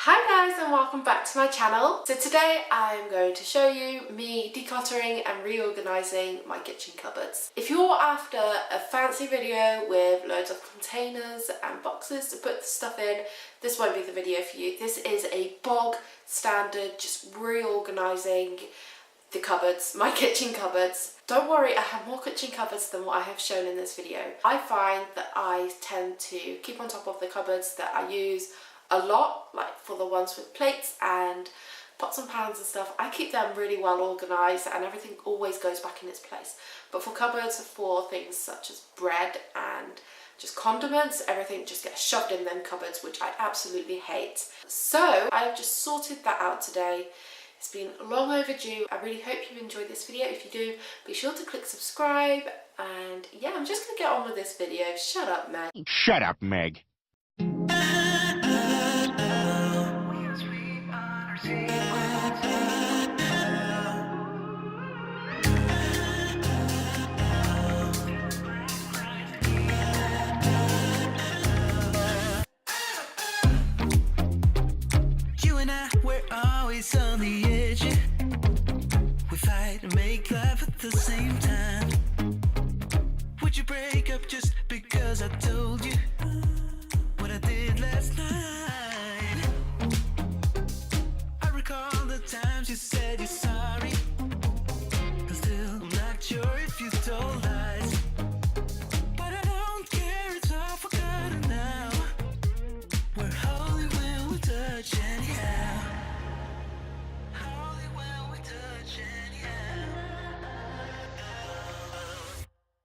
Hi guys and welcome back to my channel. So today I'm going to show you me decluttering and reorganising my kitchen cupboards. If you're after a fancy video with loads of containers and boxes to put the stuff in, this won't be the video for you. This is a bog standard, just reorganising the cupboards, my kitchen cupboards. Don't worry, I have more kitchen cupboards than what I have shown in this video. I find that I tend to keep on top of the cupboards that I use a lot, like for the ones with plates and pots and pans and stuff. I keep them really well organised and everything always goes back in its place. But for cupboards for things such as bread and just condiments, everything just gets shoved in them cupboards, which I absolutely hate. So I've just sorted that out today. It's been long overdue. I really hope you enjoyed this video. If you do, be sure to click subscribe. And yeah, I'm just gonna get on with this video. Shut up, Meg. Shut up, Meg. On the edge, we fight and make love at the same time. Would you break up just because I told you what I did last night? I recall the times you said you're sorry. I'm still not sure if you told lies, but I don't care, it's all forgotten now. We're holy when we touch anyhow.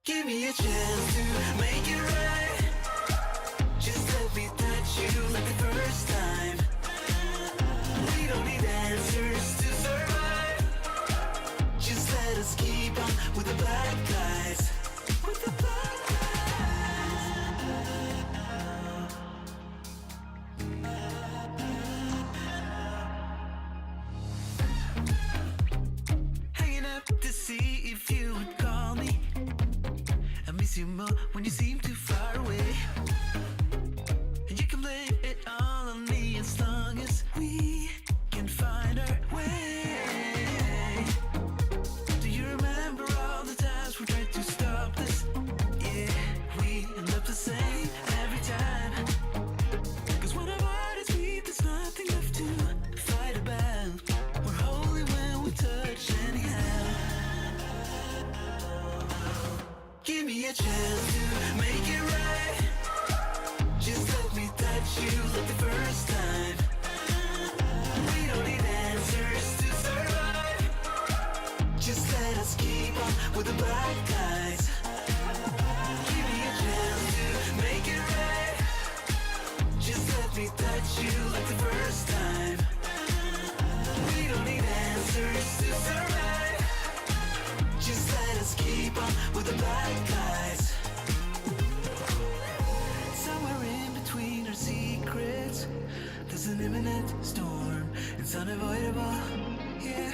Give me a chance to make it right. Just let me touch you like the first time. We don't need answers to survive. Just let us keep on with the black guys. With the black guys. Hanging up to see if you would call me. I miss you more when you seem too far away. And you can blame it all on me as long as we can find our way. Do you remember all the times we tried to stop this? Yeah, we end up the same every time. Cause when our bodies beat, there's nothing left to fight about. We're holy when we touch anyhow. Give me a chance to make it right. Just let me touch you like the first time. We don't need answers to survive. Just let us keep on with the black guys. Give me a chance to make it right. Just let me touch you like the first time. We don't need answers to survive. Just let us keep on with the black guys. Somewhere in between our secrets, there's an imminent storm. It's unavoidable, yeah.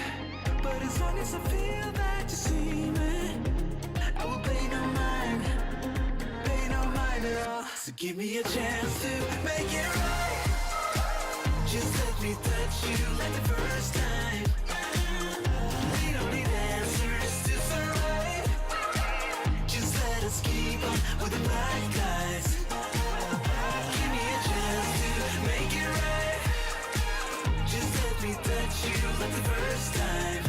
But as long as I feel that you see me, I will pay no mind at all. So give me a chance to make it right. Just let me touch you like the first time. We don't need answers to survive. Just let us keep on with the black guys. Give me a chance to make it right. Just let me touch you like the first time.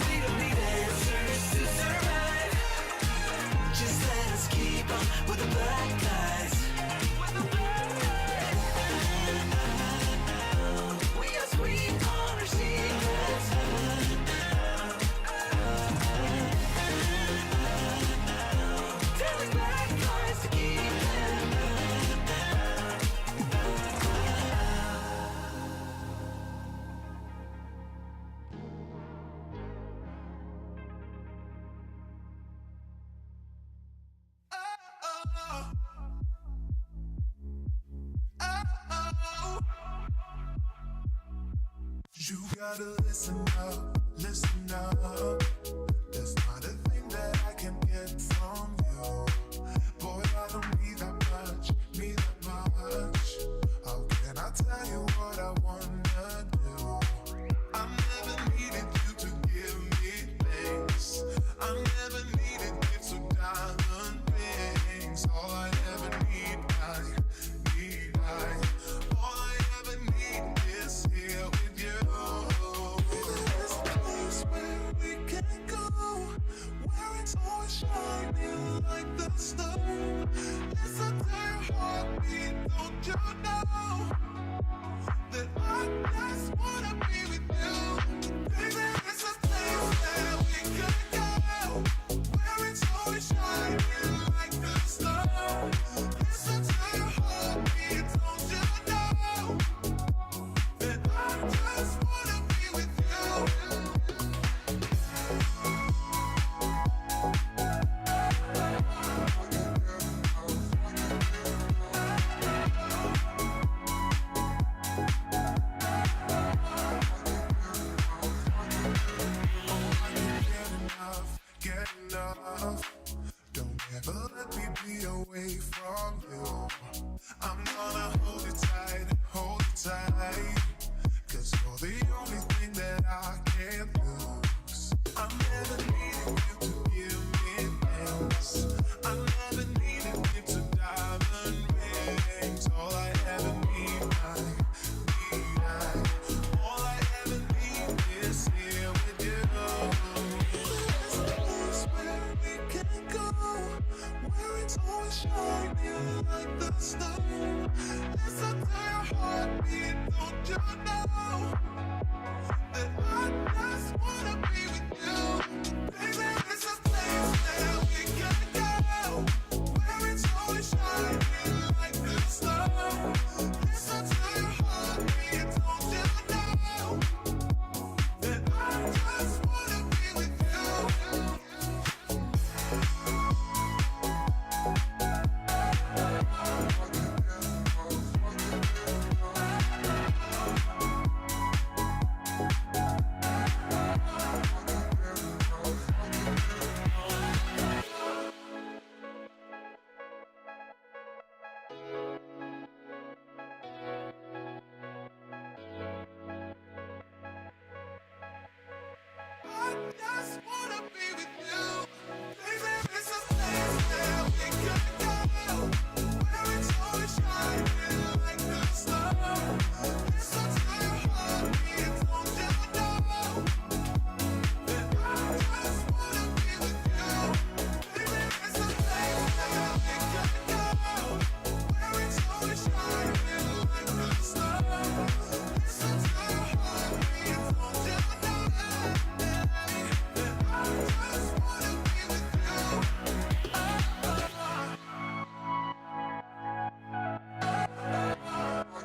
We don't need answers to survive. Just let us keep on with the black guys. We are sweet on our secrets. Telling black guys to keep them. You gotta listen up, listen up. There's not a thing that I can get from you. Boy, I don't need that much, need that much. How can I tell? tell you what I wanna do. I never needed you to give me things. I never needed gifts or diamond rings. All I ever need, all I ever need is here with you. There's a place where we can go, where it's always shining like the snow. Listen to your heartbeat, don't you know that I just wanna be with you? Baby, it's a place that we can go, where it's always shining like the snow. Listen to your heartbeat, don't you know that I just wanna be with you? Get enough. Don't ever let me be away from you. I'm gonna hold you tight, 'cause you're the